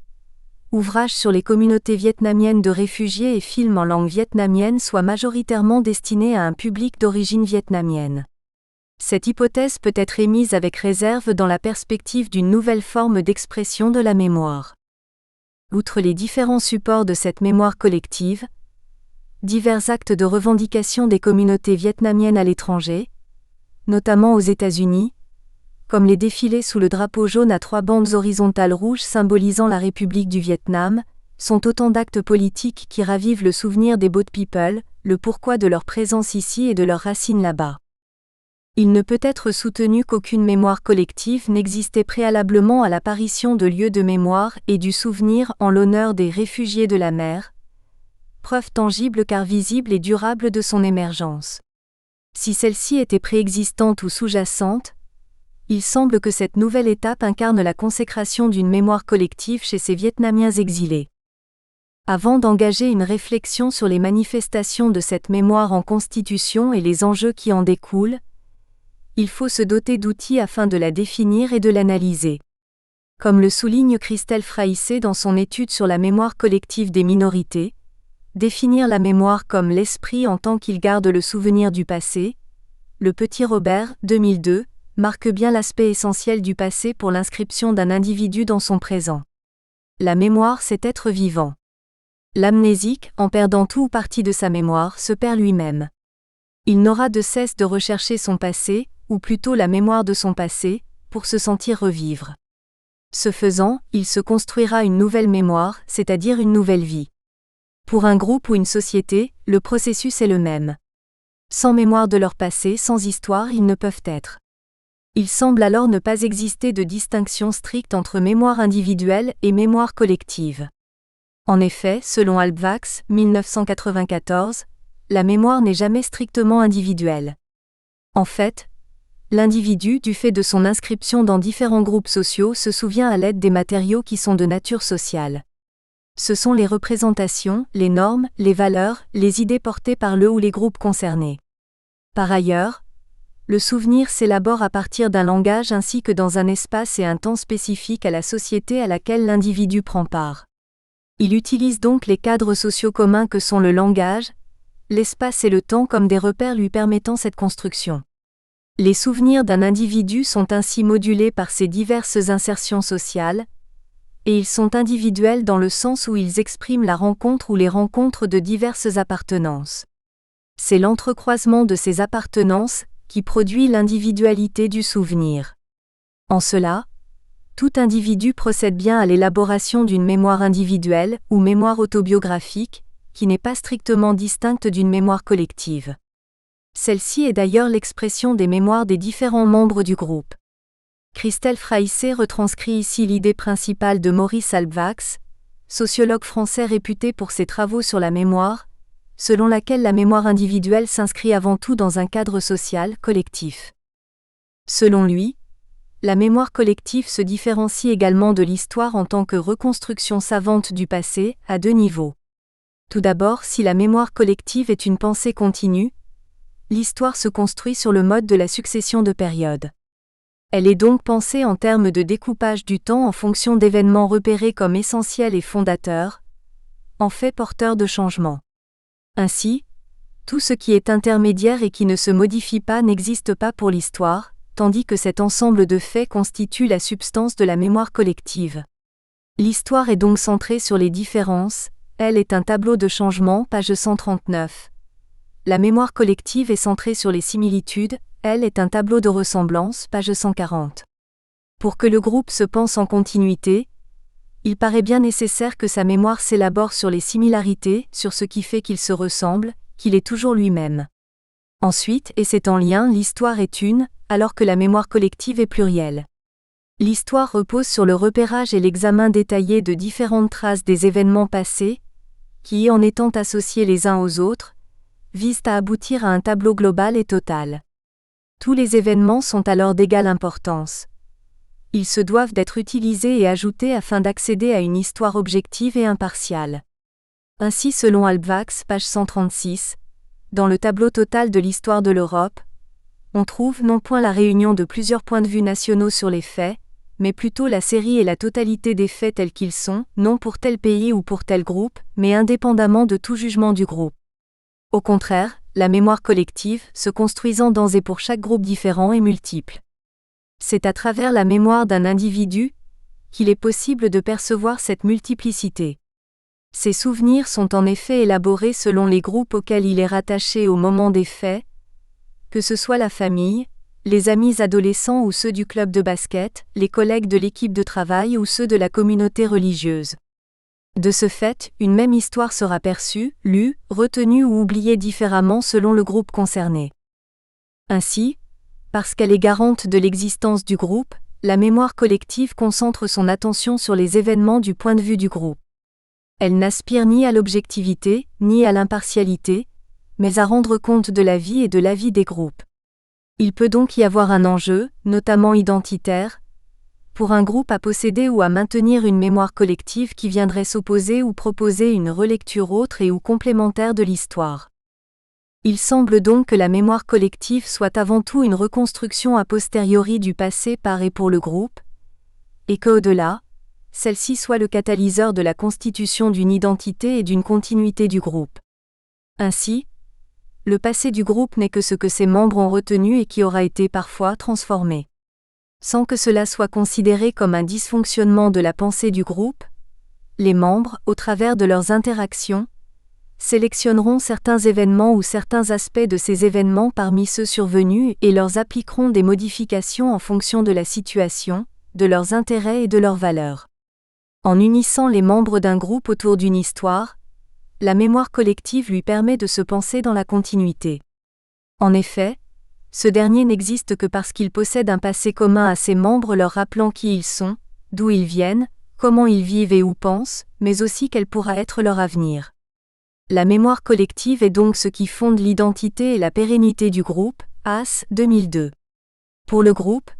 ouvrages sur les communautés vietnamiennes de réfugiés et films en langue vietnamienne soient majoritairement destinés à un public d'origine vietnamienne. Cette hypothèse peut être émise avec réserve dans la perspective d'une nouvelle forme d'expression de la mémoire. Outre les différents supports de cette mémoire collective, divers actes de revendication des communautés vietnamiennes à l'étranger, notamment aux États-Unis, comme les défilés sous le drapeau jaune à 3 bandes horizontales rouges symbolisant la République du Vietnam, sont autant d'actes politiques qui ravivent le souvenir des Boat People, le pourquoi de leur présence ici et de leurs racines là-bas. Il ne peut être soutenu qu'aucune mémoire collective n'existait préalablement à l'apparition de lieux de mémoire et du souvenir en l'honneur des réfugiés de la mer, preuve tangible car visible et durable de son émergence. Si celle-ci était préexistante ou sous-jacente, il semble que cette nouvelle étape incarne la consécration d'une mémoire collective chez ces Vietnamiens exilés. Avant d'engager une réflexion sur les manifestations de cette mémoire en constitution et les enjeux qui en découlent, il faut se doter d'outils afin de la définir et de l'analyser. Comme le souligne Christelle Fraissé dans son étude sur la mémoire collective des minorités, définir la mémoire comme l'esprit en tant qu'il garde le souvenir du passé, le Petit Robert, 2002, marque bien l'aspect essentiel du passé pour l'inscription d'un individu dans son présent. La mémoire, c'est être vivant. L'amnésique, en perdant tout ou partie de sa mémoire, se perd lui-même. Il n'aura de cesse de rechercher son passé, ou plutôt la mémoire de son passé, pour se sentir revivre. Ce faisant, il se construira une nouvelle mémoire, c'est-à-dire une nouvelle vie. Pour un groupe ou une société, le processus est le même. Sans mémoire de leur passé, sans histoire, ils ne peuvent être. Il semble alors ne pas exister de distinction stricte entre mémoire individuelle et mémoire collective. En effet, selon Halbwachs, 1994, la mémoire n'est jamais strictement individuelle. En fait, l'individu, du fait de son inscription dans différents groupes sociaux, se souvient à l'aide des matériaux qui sont de nature sociale. Ce sont les représentations, les normes, les valeurs, les idées portées par le ou les groupes concernés. Par ailleurs, le souvenir s'élabore à partir d'un langage ainsi que dans un espace et un temps spécifiques à la société à laquelle l'individu prend part. Il utilise donc les cadres sociaux communs que sont le langage, l'espace et le temps comme des repères lui permettant cette construction. Les souvenirs d'un individu sont ainsi modulés par ces diverses insertions sociales, et ils sont individuels dans le sens où ils expriment la rencontre ou les rencontres de diverses appartenances. C'est l'entrecroisement de ces appartenances qui produit l'individualité du souvenir. En cela, tout individu procède bien à l'élaboration d'une mémoire individuelle ou mémoire autobiographique, qui n'est pas strictement distincte d'une mémoire collective. Celle-ci est d'ailleurs l'expression des mémoires des différents membres du groupe. Christelle Fraissé retranscrit ici l'idée principale de Maurice Halbwachs, sociologue français réputé pour ses travaux sur la mémoire, selon laquelle la mémoire individuelle s'inscrit avant tout dans un cadre social, collectif. Selon lui, la mémoire collective se différencie également de l'histoire en tant que reconstruction savante du passé, à 2 niveaux. Tout d'abord, si la mémoire collective est une pensée continue, l'histoire se construit sur le mode de la succession de périodes. Elle est donc pensée en termes de découpage du temps en fonction d'événements repérés comme essentiels et fondateurs, en fait porteurs de changement. Ainsi, tout ce qui est intermédiaire et qui ne se modifie pas n'existe pas pour l'histoire, tandis que cet ensemble de faits constitue la substance de la mémoire collective. L'histoire est donc centrée sur les différences, elle est un tableau de changement, page 139. La mémoire collective est centrée sur les similitudes, elle est un tableau de ressemblance, page 140. Pour que le groupe se pense en continuité, il paraît bien nécessaire que sa mémoire s'élabore sur les similarités, sur ce qui fait qu'il se ressemble, qu'il est toujours lui-même. Ensuite, et c'est en lien, l'histoire est une, alors que la mémoire collective est plurielle. L'histoire repose sur le repérage et l'examen détaillé de différentes traces des événements passés, qui, en étant associés les uns aux autres, visent à aboutir à un tableau global et total. Tous les événements sont alors d'égale importance. Ils se doivent d'être utilisés et ajoutés afin d'accéder à une histoire objective et impartiale. Ainsi selon Albvax, page 136, dans le tableau total de l'histoire de l'Europe, on trouve non point la réunion de plusieurs points de vue nationaux sur les faits, mais plutôt la série et la totalité des faits tels qu'ils sont, non pour tel pays ou pour tel groupe, mais indépendamment de tout jugement du groupe. Au contraire, la mémoire collective, se construisant dans et pour chaque groupe différent et multiple. C'est à travers la mémoire d'un individu qu'il est possible de percevoir cette multiplicité. Ces souvenirs sont en effet élaborés selon les groupes auxquels il est rattaché au moment des faits, que ce soit la famille, les amis adolescents ou ceux du club de basket, les collègues de l'équipe de travail ou ceux de la communauté religieuse. De ce fait, une même histoire sera perçue, lue, retenue ou oubliée différemment selon le groupe concerné. Ainsi, parce qu'elle est garante de l'existence du groupe, la mémoire collective concentre son attention sur les événements du point de vue du groupe. Elle n'aspire ni à l'objectivité, ni à l'impartialité, mais à rendre compte de la vie et de l'avis des groupes. Il peut donc y avoir un enjeu, notamment identitaire, pour un groupe à posséder ou à maintenir une mémoire collective qui viendrait s'opposer ou proposer une relecture autre et ou complémentaire de l'histoire. Il semble donc que la mémoire collective soit avant tout une reconstruction a posteriori du passé par et pour le groupe, et qu'au-delà, celle-ci soit le catalyseur de la constitution d'une identité et d'une continuité du groupe. Ainsi, le passé du groupe n'est que ce que ses membres ont retenu et qui aura été parfois transformé. Sans que cela soit considéré comme un dysfonctionnement de la pensée du groupe, les membres, au travers de leurs interactions, sélectionneront certains événements ou certains aspects de ces événements parmi ceux survenus et leur appliqueront des modifications en fonction de la situation, de leurs intérêts et de leurs valeurs. En unissant les membres d'un groupe autour d'une histoire, la mémoire collective lui permet de se penser dans la continuité. En effet, ce dernier n'existe que parce qu'il possède un passé commun à ses membres leur rappelant qui ils sont, d'où ils viennent, comment ils vivent et où pensent, mais aussi quel pourra être leur avenir. La mémoire collective est donc ce qui fonde l'identité et la pérennité du groupe, Haas, 2002. Pour le groupe,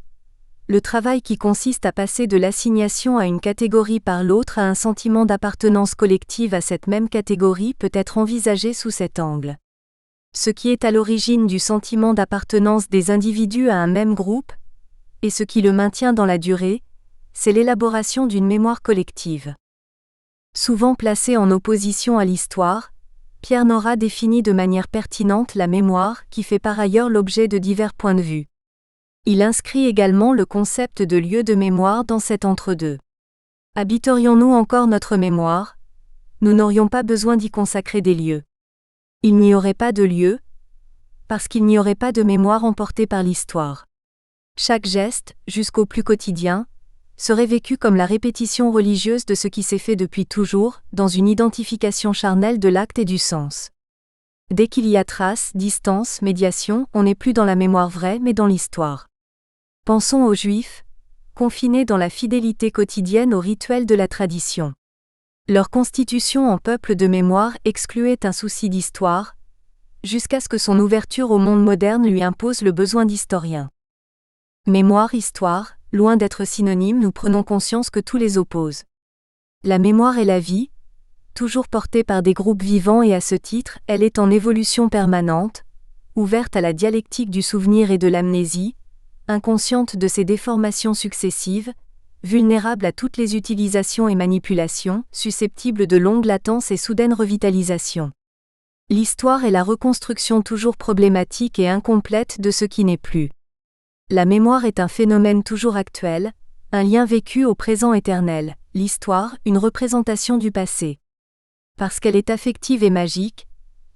le travail qui consiste à passer de l'assignation à une catégorie par l'autre à un sentiment d'appartenance collective à cette même catégorie peut être envisagé sous cet angle. Ce qui est à l'origine du sentiment d'appartenance des individus à un même groupe, et ce qui le maintient dans la durée, c'est l'élaboration d'une mémoire collective. Souvent placée en opposition à l'histoire, Pierre Nora définit de manière pertinente la mémoire qui fait par ailleurs l'objet de divers points de vue. Il inscrit également le concept de lieu de mémoire dans cet entre-deux. Habiterions-nous encore notre mémoire ? Nous n'aurions pas besoin d'y consacrer des lieux. Il n'y aurait pas de lieu, parce qu'il n'y aurait pas de mémoire emportée par l'histoire. Chaque geste, jusqu'au plus quotidien, serait vécu comme la répétition religieuse de ce qui s'est fait depuis toujours, dans une identification charnelle de l'acte et du sens. Dès qu'il y a trace, distance, médiation, on n'est plus dans la mémoire vraie mais dans l'histoire. Pensons aux Juifs, confinés dans la fidélité quotidienne aux rituels de la tradition. Leur constitution en peuple de mémoire excluait un souci d'histoire, jusqu'à ce que son ouverture au monde moderne lui impose le besoin d'historien. Mémoire, histoire, loin d'être synonymes, nous prenons conscience que tous les opposent. La mémoire est la vie, toujours portée par des groupes vivants et à ce titre, elle est en évolution permanente, ouverte à la dialectique du souvenir et de l'amnésie, inconsciente de ses déformations successives, vulnérable à toutes les utilisations et manipulations, susceptible de longues latences et soudaines revitalisations. L'histoire est la reconstruction toujours problématique et incomplète de ce qui n'est plus. La mémoire est un phénomène toujours actuel, un lien vécu au présent éternel, l'histoire, une représentation du passé. Parce qu'elle est affective et magique,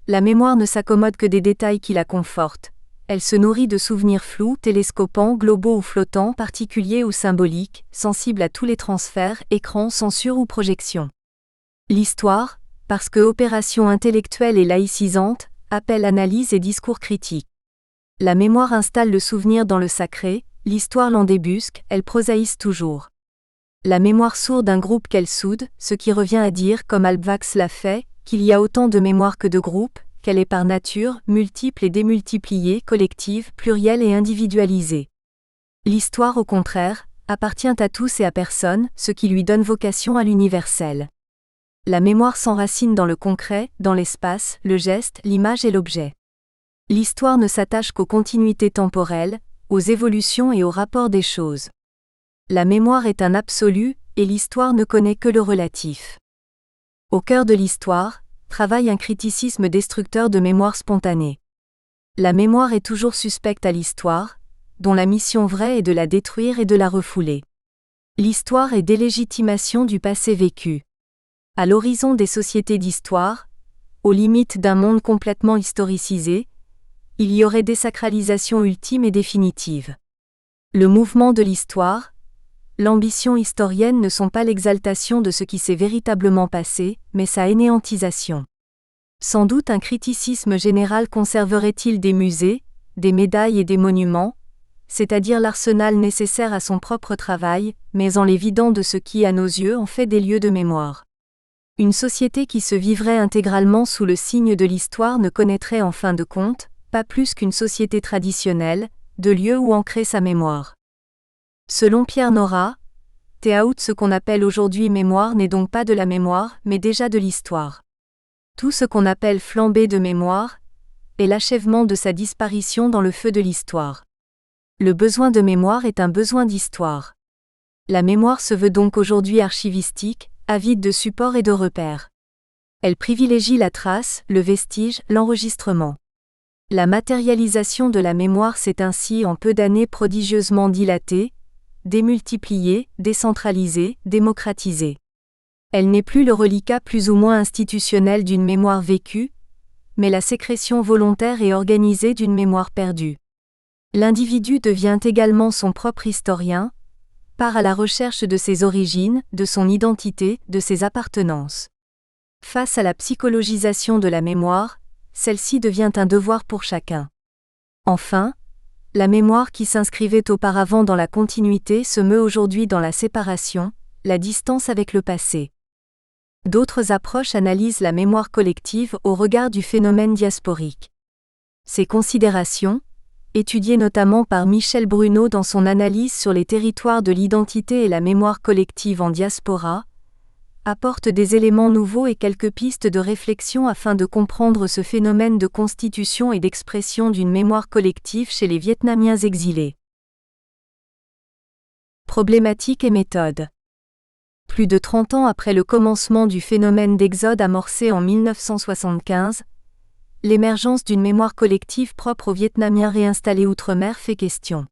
la mémoire ne s'accommode que des détails qui la confortent. Elle se nourrit de souvenirs flous, télescopants, globaux ou flottants, particuliers ou symboliques, sensibles à tous les transferts, écrans, censure ou projection. L'histoire, parce que opération intellectuelle et laïcisante, appelle analyse et discours critique. La mémoire installe le souvenir dans le sacré, l'histoire l'en débusque, elle prosaïse toujours. La mémoire sourde d'un groupe qu'elle soude, ce qui revient à dire, comme Albvax l'a fait, qu'il y a autant de mémoire que de groupes, qu'elle est par nature, multiple et démultipliée, collective, plurielle et individualisée. L'histoire, au contraire, appartient à tous et à personne, ce qui lui donne vocation à l'universel. La mémoire s'enracine dans le concret, dans l'espace, le geste, l'image et l'objet. L'histoire ne s'attache qu'aux continuités temporelles, aux évolutions et aux rapports des choses. La mémoire est un absolu, et l'histoire ne connaît que le relatif. Au cœur de l'histoire, travaille un criticisme destructeur de mémoire spontanée. La mémoire est toujours suspecte à l'histoire, dont la mission vraie est de la détruire et de la refouler. L'histoire est délégitimation du passé vécu. À l'horizon des sociétés d'histoire, aux limites d'un monde complètement historicisé, il y aurait désacralisation ultime et définitive. Le mouvement de l'histoire, l'ambition historienne ne sont pas l'exaltation de ce qui s'est véritablement passé, mais sa anéantisation. Sans doute un criticisme général conserverait-il des musées, des médailles et des monuments, c'est-à-dire l'arsenal nécessaire à son propre travail, mais en les vidant de ce qui, à nos yeux, en fait des lieux de mémoire. Une société qui se vivrait intégralement sous le signe de l'histoire ne connaîtrait en fin de compte, pas plus qu'une société traditionnelle, de lieu où ancrer sa mémoire. Selon Pierre Nora, Théaout, ce qu'on appelle aujourd'hui mémoire n'est donc pas de la mémoire, mais déjà de l'histoire. Tout ce qu'on appelle flambée de mémoire est l'achèvement de sa disparition dans le feu de l'histoire. Le besoin de mémoire est un besoin d'histoire. La mémoire se veut donc aujourd'hui archivistique, avide de supports et de repères. Elle privilégie la trace, le vestige, l'enregistrement. La matérialisation de la mémoire s'est ainsi en peu d'années prodigieusement dilatée, démultipliée, décentralisée, démocratisée. Elle n'est plus le reliquat plus ou moins institutionnel d'une mémoire vécue, mais la sécrétion volontaire et organisée d'une mémoire perdue. L'individu devient également son propre historien, part à la recherche de ses origines, de son identité, de ses appartenances. Face à la psychologisation de la mémoire, celle-ci devient un devoir pour chacun. Enfin, la mémoire qui s'inscrivait auparavant dans la continuité se meut aujourd'hui dans la séparation, la distance avec le passé. D'autres approches analysent la mémoire collective au regard du phénomène diasporique. Ces considérations, étudiées notamment par Michel Bruno dans son analyse sur les territoires de l'identité et la mémoire collective en diaspora, apportent des éléments nouveaux et quelques pistes de réflexion afin de comprendre ce phénomène de constitution et d'expression d'une mémoire collective chez les Vietnamiens exilés. Problématiques et méthodes. Plus de 30 ans après le commencement du phénomène d'exode amorcé en 1975, l'émergence d'une mémoire collective propre aux Vietnamiens réinstallés outre-mer fait question.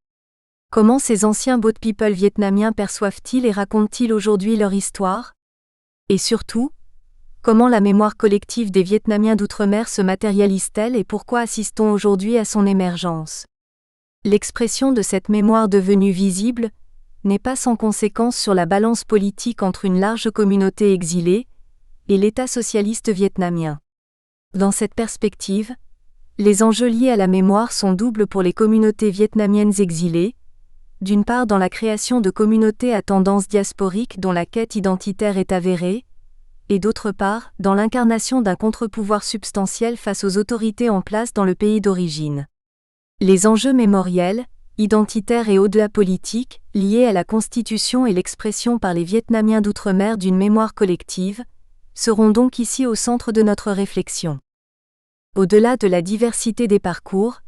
Comment ces anciens boat people vietnamiens perçoivent-ils et racontent-ils aujourd'hui leur histoire ? Et surtout, comment la mémoire collective des Vietnamiens d'outre-mer se matérialise-t-elle et pourquoi assistons aujourd'hui à son émergence ? L'expression de cette mémoire devenue visible n'est pas sans conséquence sur la balance politique entre une large communauté exilée et l'État socialiste vietnamien. Dans cette perspective, les enjeux liés à la mémoire sont doubles pour les communautés vietnamiennes exilées, d'une part dans la création de communautés à tendance diasporique dont la quête identitaire est avérée, et d'autre part, dans l'incarnation d'un contre-pouvoir substantiel face aux autorités en place dans le pays d'origine. Les enjeux mémoriels, identitaires et au-delà politiques, liés à la constitution et l'expression par les Vietnamiens d'outre-mer d'une mémoire collective, seront donc ici au centre de notre réflexion. Au-delà de la diversité des parcours,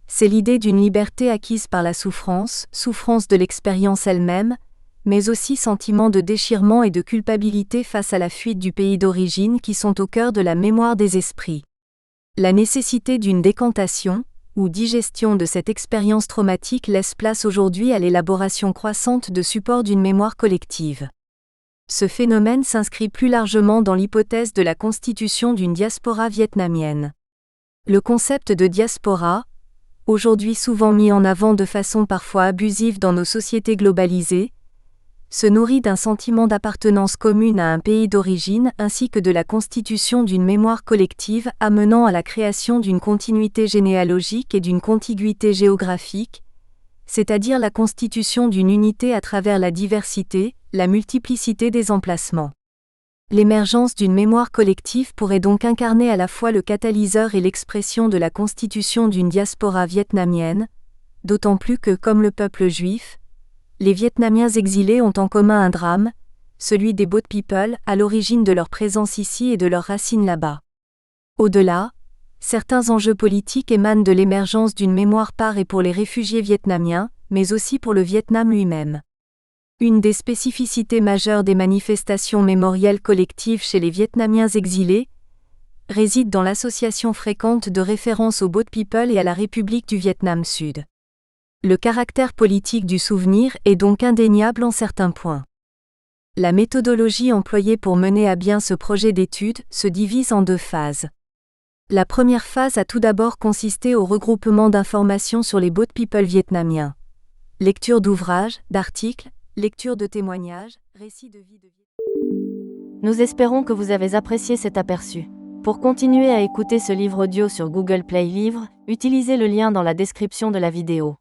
c'est l'idée d'une liberté acquise par la souffrance, souffrance de l'expérience elle-même, mais aussi sentiment de déchirement et de culpabilité face à la fuite du pays d'origine qui sont au cœur de la mémoire des esprits. La nécessité d'une décantation, ou digestion de cette expérience traumatique laisse place aujourd'hui à l'élaboration croissante de supports d'une mémoire collective. Ce phénomène s'inscrit plus largement dans l'hypothèse de la constitution d'une diaspora vietnamienne. Le concept de diaspora, aujourd'hui souvent mis en avant de façon parfois abusive dans nos sociétés globalisées, se nourrit d'un sentiment d'appartenance commune à un pays d'origine ainsi que de la constitution d'une mémoire collective amenant à la création d'une continuité généalogique et d'une contiguïté géographique, c'est-à-dire la constitution d'une unité à travers la diversité, la multiplicité des emplacements. L'émergence d'une mémoire collective pourrait donc incarner à la fois le catalyseur et l'expression de la constitution d'une diaspora vietnamienne, d'autant plus que, comme le peuple juif, les Vietnamiens exilés ont en commun un drame, celui des Boat People, à l'origine de leur présence ici et de leurs racines là-bas. Au-delà, certains enjeux politiques émanent de l'émergence d'une mémoire par et pour les réfugiés vietnamiens, mais aussi pour le Vietnam lui-même. Une des spécificités majeures des manifestations mémorielles collectives chez les Vietnamiens exilés réside dans l'association fréquente de références aux Boat People et à la République du Vietnam Sud. Le caractère politique du souvenir est donc indéniable en certains points. La méthodologie employée pour mener à bien ce projet d'étude se divise en 2 phases. La première phase a tout d'abord consisté au regroupement d'informations sur les Boat People vietnamiens. Lecture d'ouvrages, d'articles, lecture de témoignages, récits de vie de Vietnam. Nous espérons que vous avez apprécié cet aperçu. Pour continuer à écouter ce livre audio sur Google Play Livres, utilisez le lien dans la description de la vidéo.